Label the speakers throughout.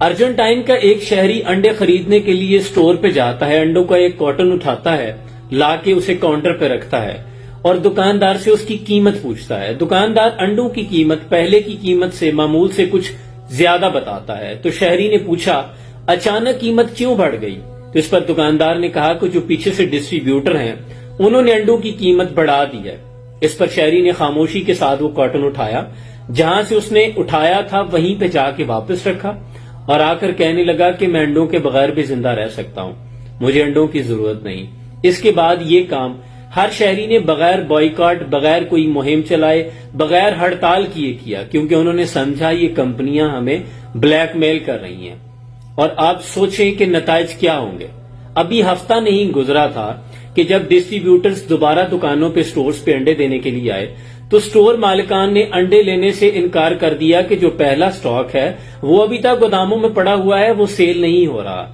Speaker 1: Argentine کا ایک شہری انڈے خریدنے کے لیے سٹور پہ جاتا ہے، انڈوں کا ایک کارٹن اٹھاتا ہے، لا کے اسے کاؤنٹر پہ رکھتا ہے اور دکاندار سے اس کی قیمت پوچھتا ہے۔ دکاندار انڈوں کی قیمت پہلے کی قیمت سے معمول سے کچھ زیادہ بتاتا ہے، تو شہری نے پوچھا اچانک قیمت کیوں بڑھ گئی؟ تو اس پر دکاندار نے کہا کہ جو پیچھے سے ڈسٹریبیوٹر ہیں انہوں نے انڈوں کی قیمت بڑھا دی ہے۔ اس پر شہری نے خاموشی کے ساتھ وہ کارٹن اٹھایا، جہاں سے اس نے اٹھایا تھا وہیں پہ جا کے واپس رکھا اور آ کر کہنے لگا کہ میں انڈوں کے بغیر بھی زندہ رہ سکتا ہوں، مجھے انڈوں کی ضرورت نہیں۔ اس کے بعد یہ کام ہر شہری نے بغیر بائیکاٹ، بغیر کوئی مہم چلائے، بغیر ہڑتال کیے کیا، کیونکہ انہوں نے سمجھا یہ کمپنیاں ہمیں بلیک میل کر رہی ہیں۔ اور آپ سوچیں کہ نتائج کیا ہوں گے۔ ابھی ہفتہ نہیں گزرا تھا کہ جب ڈسٹریبیوٹرز دوبارہ دکانوں پہ سٹورز پہ انڈے دینے کے لیے آئے تو سٹور مالکان نے انڈے لینے سے انکار کر دیا کہ جو پہلا سٹاک ہے وہ ابھی تک گوداموں میں پڑا ہوا ہے، وہ سیل نہیں ہو رہا۔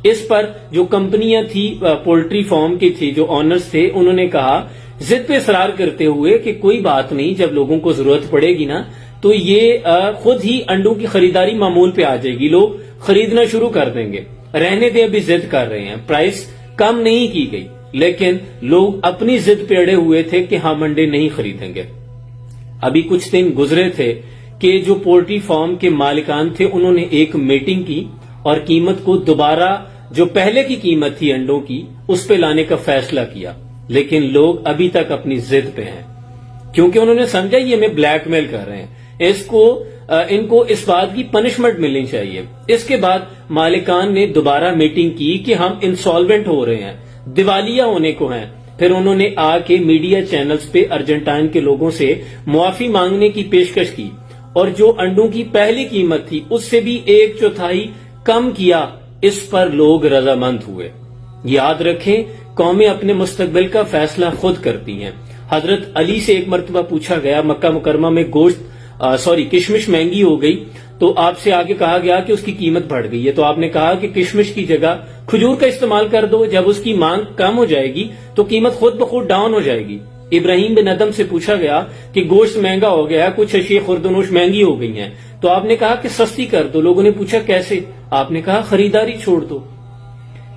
Speaker 1: اس پر جو کمپنیاں تھی، پولٹری فارم کی تھی، جو آنرز تھے، انہوں نے کہا ضد پہ اصرار کرتے ہوئے کہ کوئی بات نہیں، جب لوگوں کو ضرورت پڑے گی نا تو یہ خود ہی انڈوں کی خریداری معمول پہ آ جائے گی، لوگ خریدنا شروع کر دیں گے، رہنے دے ابھی ضد کر رہے ہیں، پرائس کم نہیں کی گئی، لیکن لوگ اپنی ضد پہ اڑے ہوئے تھے کہ ہم انڈے نہیں خریدیں گے۔ ابھی کچھ دن گزرے تھے کہ جو پولٹری فارم کے مالکان تھے انہوں نے ایک میٹنگ کی اور قیمت کو دوبارہ جو پہلے کی قیمت تھی انڈوں کی اس پہ لانے کا فیصلہ کیا، لیکن لوگ ابھی تک اپنی ضد پہ ہیں کیونکہ انہوں نے سمجھا یہ ہمیں بلیک میل کر رہے ہیں، ان کو اس بات کی پنشمنٹ ملنی چاہیے۔ اس کے بعد مالکان نے دوبارہ میٹنگ کی کہ ہم انسالوینٹ ہو رہے ہیں، دیوالیہ ہونے کو ہیں۔ پھر انہوں نے آ کے میڈیا چینلز پہ ارجنٹائن کے لوگوں سے معافی مانگنے کی پیشکش کی اور جو انڈوں کی پہلی قیمت تھی اس سے بھی 1/4 کم کیا۔ اس پر لوگ رضامند ہوئے۔ یاد رکھیں، قومیں اپنے مستقبل کا فیصلہ خود کرتی ہیں۔ حضرت علی سے ایک مرتبہ پوچھا گیا، مکہ مکرمہ میں کشمش مہنگی ہو گئی تو آپ سے آگے کہا گیا کہ اس کی قیمت بڑھ گئی ہے، تو آپ نے کہا کہ کشمش کی جگہ کھجور کا استعمال کر دو، جب اس کی مانگ کم ہو جائے گی تو قیمت خود بخود ڈاؤن ہو جائے گی۔ ابراہیم بن ادم سے پوچھا گیا کہ گوشت مہنگا ہو گیا، کچھ اشیاء خوردنوش مہنگی ہو گئی ہیں، تو آپ نے کہا کہ سستی کر دو۔ لوگوں نے پوچھا کیسے؟ آپ نے کہا خریداری چھوڑ دو۔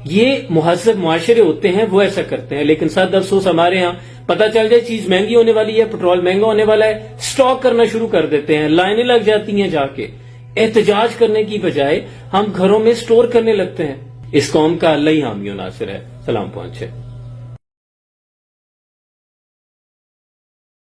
Speaker 1: یہ مہذب معاشرے ہوتے ہیں وہ ایسا کرتے ہیں، لیکن سد افسوس ہمارے ہاں پتہ چل جائے چیز مہنگی ہونے والی ہے، پٹرول مہنگا ہونے والا ہے، سٹاک کرنا شروع کر دیتے ہیں، لائنیں لگ جاتی ہیں، جا کے احتجاج کرنے کی بجائے ہم گھروں میں سٹور کرنے لگتے ہیں۔ اس قوم کا اللہ ہی حامی و ناصر ہے۔ سلام پہنچے۔